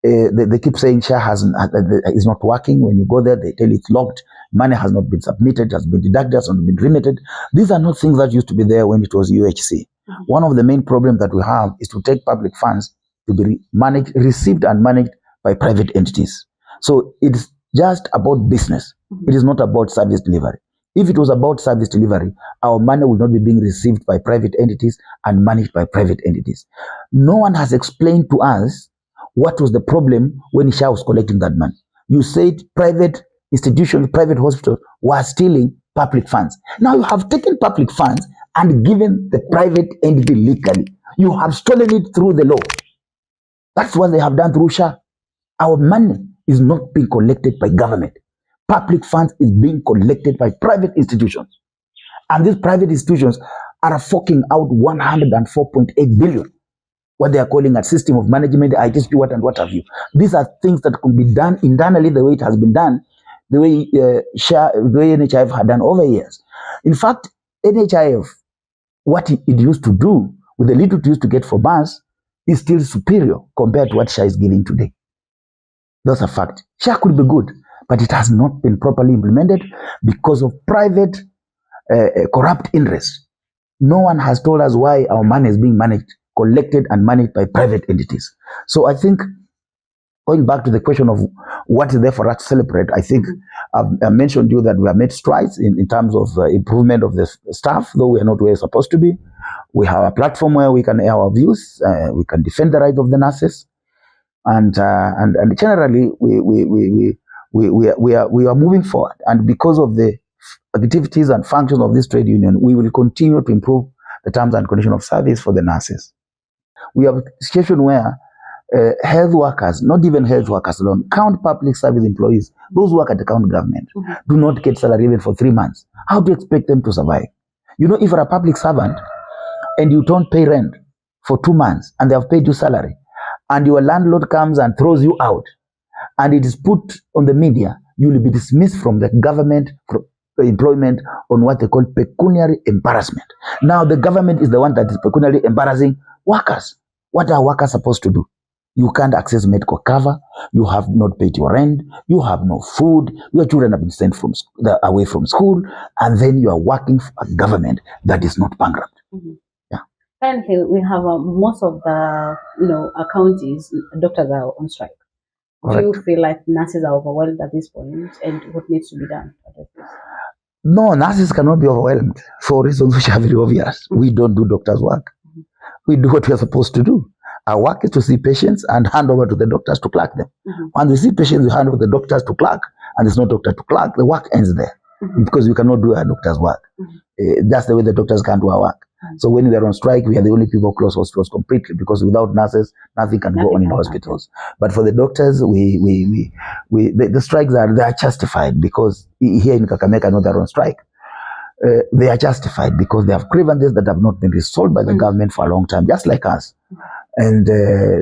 They keep saying SHA is not working. When you go there, they tell you it's locked. Money has not been submitted, has been deducted, has not been remitted. These are not things that used to be there when it was UHC. One of the main problems that we have is to take public funds to be received and managed by private entities. So it's just about business. It is not about service delivery. If it was about service delivery, our money would not be being received by private entities and managed by private entities. No one has explained to us what was the problem when SHA was collecting that money. You said private institutions, private hospitals were stealing public funds. Now you have taken public funds and given the private entity legally. You have stolen it through the law. That's what they have done through SHA. Our money is not being collected by government. Public funds is being collected by private institutions. And these private institutions are forking out 104.8 billion. What they are calling a system of management, ITSP, what have you. These are things that could be done internally the way it has been done, the way NHIF had done over years. In fact, NHIF, what it used to do with the little it used to get from us is still superior compared to what SHA is giving today. That's a fact. SHA could be good, but it has not been properly implemented because of private corrupt interests. No one has told us why our money is being collected and managed by private entities. So I think, going back to the question of what is there for us to celebrate, I think I've mentioned to you that we have made strides in terms of improvement of the staff, though we are not where we're supposed to be. We have a platform where we can air our views, we can defend the rights of the nurses, and generally we are moving forward. And because of the activities and functions of this trade union, we will continue to improve the terms and conditions of service for the nurses. We have a situation where health workers, not even health workers alone, county public service employees, those who work at the county government, do not get salary even for 3 months. How do you expect them to survive? You know, if you're a public servant and you don't pay rent for 2 months and they have paid you salary, and your landlord comes and throws you out, and it is put on the media, you will be dismissed from the government employment on what they call pecuniary embarrassment. Now the government is the one that is pecuniarily embarrassing workers. What are workers supposed to do? You can't access medical cover, you have not paid your rent, you have no food, your children have been sent away from school, and then you are working for a government that is not bankrupt. Yeah. Currently, we have most of the counties, doctors are on strike. Correct. Do you feel like nurses are overwhelmed at this point, and what needs to be done? No, nurses cannot be overwhelmed for reasons which are very obvious. We don't do doctors' work. We do what we are supposed to do. Our work is to see patients and hand over to the doctors to clerk them. Once we see patients, we hand over the doctors to clerk, and there's no doctor to clerk. The work ends there because we cannot do our doctor's work. That's the way the doctors can't do our work. So when they're on strike, we are the only people who close hospitals completely, because without nurses, nothing can go on in hospitals. But for the doctors, the strikes they are justified, because here in Kakamega, I know they're on strike. They are justified because they have grievances that have not been resolved by the government for a long time, just like us. And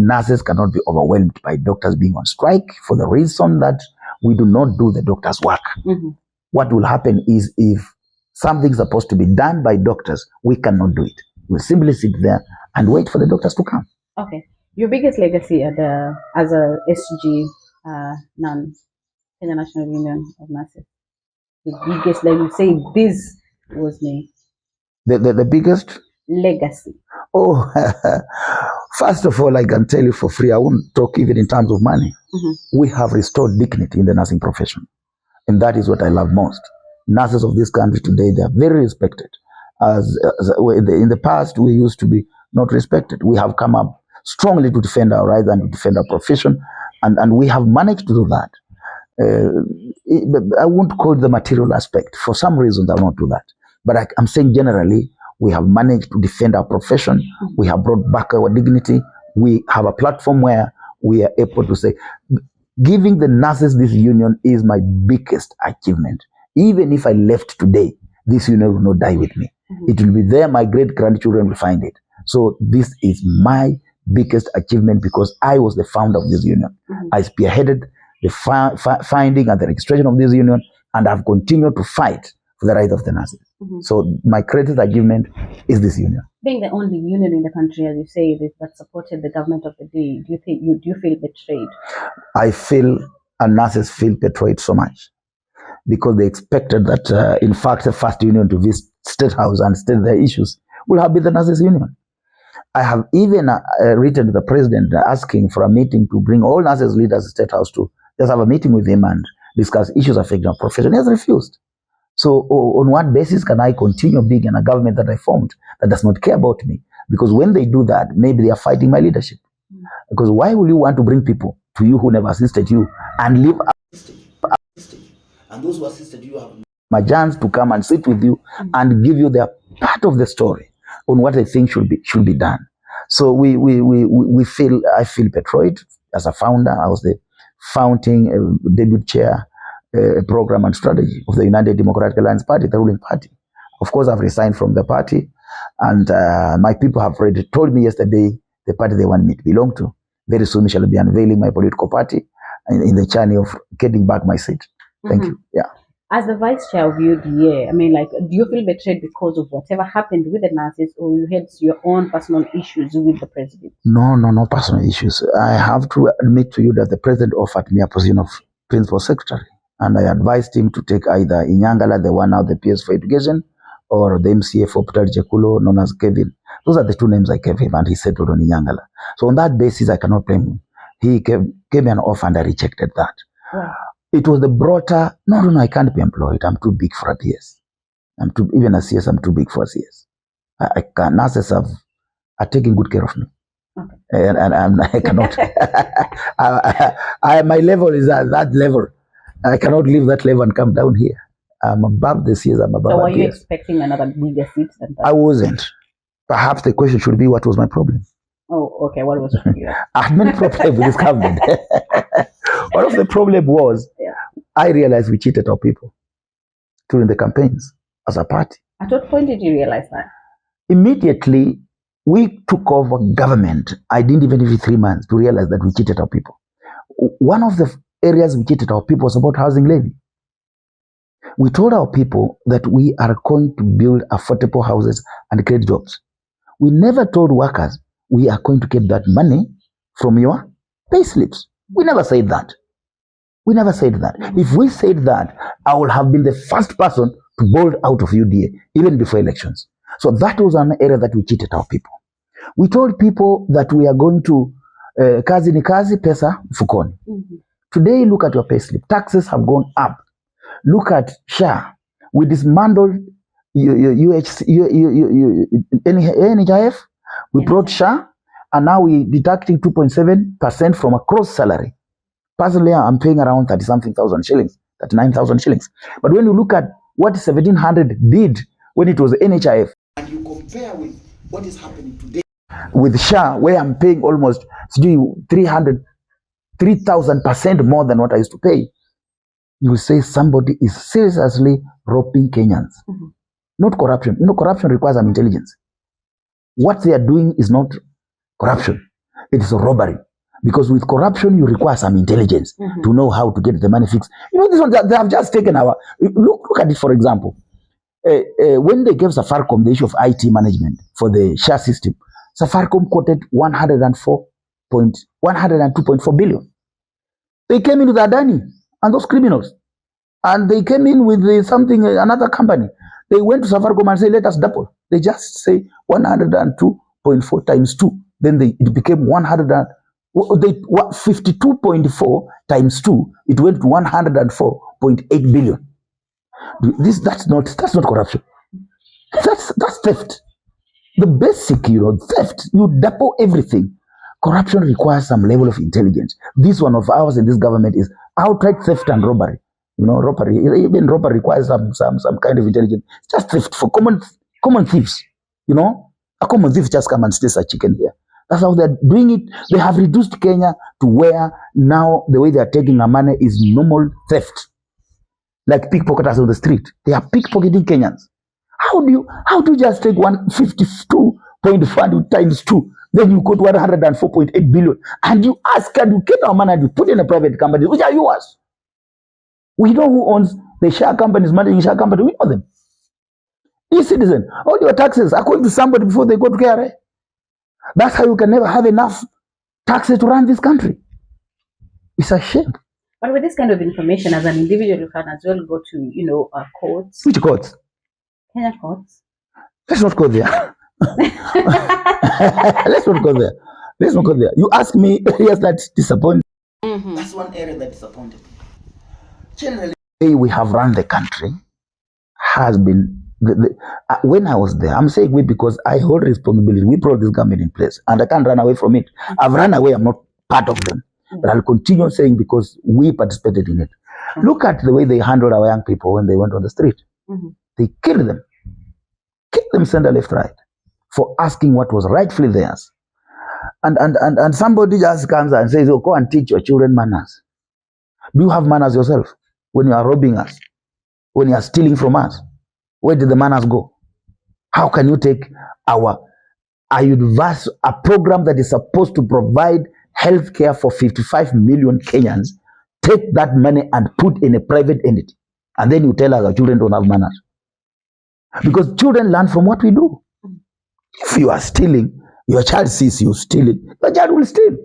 nurses cannot be overwhelmed by doctors being on strike for the reason that we do not do the doctor's work. What will happen is, if something is supposed to be done by doctors, we cannot do it. We'll simply sit there and wait for the doctors to come. Okay. Your biggest legacy as a SG nuns, Kenya National Union of Nurses. The biggest, like you say, this was me. The biggest legacy. Oh, first of all, I can tell you for free, I won't talk even in terms of money. We have restored dignity in the nursing profession. And that is what I love most. Nurses of this country today, they are very respected. In the past, we used to be not respected. We have come up strongly to defend our rights and to defend our profession. And we have managed to do that. I won't call it the material aspect. For some reasons, I won't do that. But I'm saying generally, we have managed to defend our profession. We have brought back our dignity. We have a platform where we are able to say, giving the nurses this union is my biggest achievement. Even if I left today, this union will not die with me. It will be there. My great-grandchildren will find it. So this is my biggest achievement, because I was the founder of this union. I spearheaded the finding and the registration of this union, and I've continued to fight for the rights of the nurses. So my greatest achievement is this union. Being the only union in the country, as you say, that supported the government of the day, do you feel betrayed? I feel, and nurses feel betrayed so much because they expected that, in fact, the first union to visit State House and state their issues will have been the nurses union. I have even written to the president asking for a meeting to bring all nurses leaders to State House to just have a meeting with him and discuss issues affecting our profession. He has refused. So on what basis can I continue being in a government that I formed that does not care about me? Because when they do that, maybe they are fighting my leadership. Because why will you want to bring people to you who never assisted you and leave? And those who assisted you have a chance to come and sit with you and give you their part of the story on what I think should be done. So I feel betrayed as a founder. I was the founding debut chair, program and strategy of the United Democratic Alliance Party, the ruling party. Of course, I've resigned from the party, and my people have already told me yesterday the party they want me to belong to. Very soon, we shall be unveiling my political party in the journey of getting back my seat. Thank you. Yeah. As the vice chair of UDA, I mean, like, do you feel betrayed because of whatever happened with the nurses, or you had your own personal issues with the president? No personal issues. I have to admit to you that the president offered me a position of principal secretary, and I advised him to take either Inyangala, the one now the PS for education, or the MCA for Putari Jekulo, known as Kevin. Those are the two names I gave him, and he settled on Inyangala. So on that basis, I cannot blame him. He gave me an offer, and I rejected that. Wow. It was the broader, no, I can't be employed. I'm too big for a PS. Even a CS, I'm too big for a CS. Nurses are taking good care of me. Okay. And I cannot. My level is at that level. I cannot leave that level and come down here. I'm above the CS, I'm above. So were you expecting another bigger seat than that? I wasn't. Perhaps the question should be, what was my problem? Oh, okay. What was it? I had many problems with this government. One of the problem was, I realized we cheated our people during the campaigns as a party. At what point did you realize that? Immediately, we took over government. I didn't even need 3 months to realize that we cheated our people. One of the areas we cheated our people was about housing levy. We told our people that we are going to build affordable houses and create jobs. We never told workers we are going to get that money from your pay slips. We never said that. We never said that. If we said that, I would have been the first person to bolt out of UDA, even before elections. So that was an area that we cheated our people. We told people that we are going to kazi ni kazi, pesa mfukoni. Today, look at your pay slip. Taxes have gone up. Look at SHA. We dismantled NHIF. We brought SHA, and now we deducting 2.7% from a gross salary. Personally, I'm paying around 30-something thousand shillings, 39,000 shillings. But when you look at what 1,700 did when it was NHIF, and you compare with what is happening today with SHA, where I'm paying almost 3,000% more than what I used to pay, you will say somebody is seriously robbing Kenyans. Not corruption. You know, corruption requires some intelligence. What they are doing is not corruption. It is a robbery. Because with corruption, you require some intelligence to know how to get the money fixed. You know, this one, they have just taken our... Look at it, for example. When they gave Safaricom the issue of IT management for the share system, Safaricom quoted 102.4 billion. They came in with Adani and those criminals. And they came in with another company. They went to Safaricom and said, let us double. They just say 102.4 times 2. Then it became 52.4 times 2. It went to 104.8 billion. That's not corruption. That's theft. The basic, theft. You double everything. Corruption requires some level of intelligence. This one of ours in this government is outright theft and robbery. Robbery. Even robbery requires some kind of intelligence. It's just theft for common thieves. A common thief just come and steals a chicken here. That's how they're doing it. They have reduced Kenya to where now the way they are taking our money is normal theft. Like pickpocketers on the street. They are pickpocketing Kenyans. How do you just take 152.5 times 2? Then you go to 104.8 billion. And you ask, and you get our money and you put in a private company, which are yours. We know who owns the share companies, managing share company. We know them. E-citizen, all your taxes according to somebody before they go to KRA. That's how you can never have enough taxes to run this country. It's a shame. But with this kind of information, as an individual, you can as well go to, courts. Which courts? Kenya courts. Let's not go there. Let's not go there. Let's not go there. You ask me, yes, that's disappointing. That's one area that disappointed me. Generally, the way we have run the country has been, when I was there, I'm saying we because I hold responsibility. We brought this government in place and I can't run away from it. I've run away, I'm not part of them. But I'll continue saying because we participated in it. Look at the way they handled our young people when they went on the street. They killed them center, left, right, for asking what was rightfully theirs. And somebody just comes and says, oh, go and teach your children manners. Do you have manners yourself? When you are robbing us, when you are stealing from us, where did the manners go? How can you take a program that is supposed to provide health care for 55 million Kenyans, take that money and put in a private entity, and then you tell us our children don't have manners? Because children learn from what we do. If you are stealing, your child sees you stealing, your child will steal.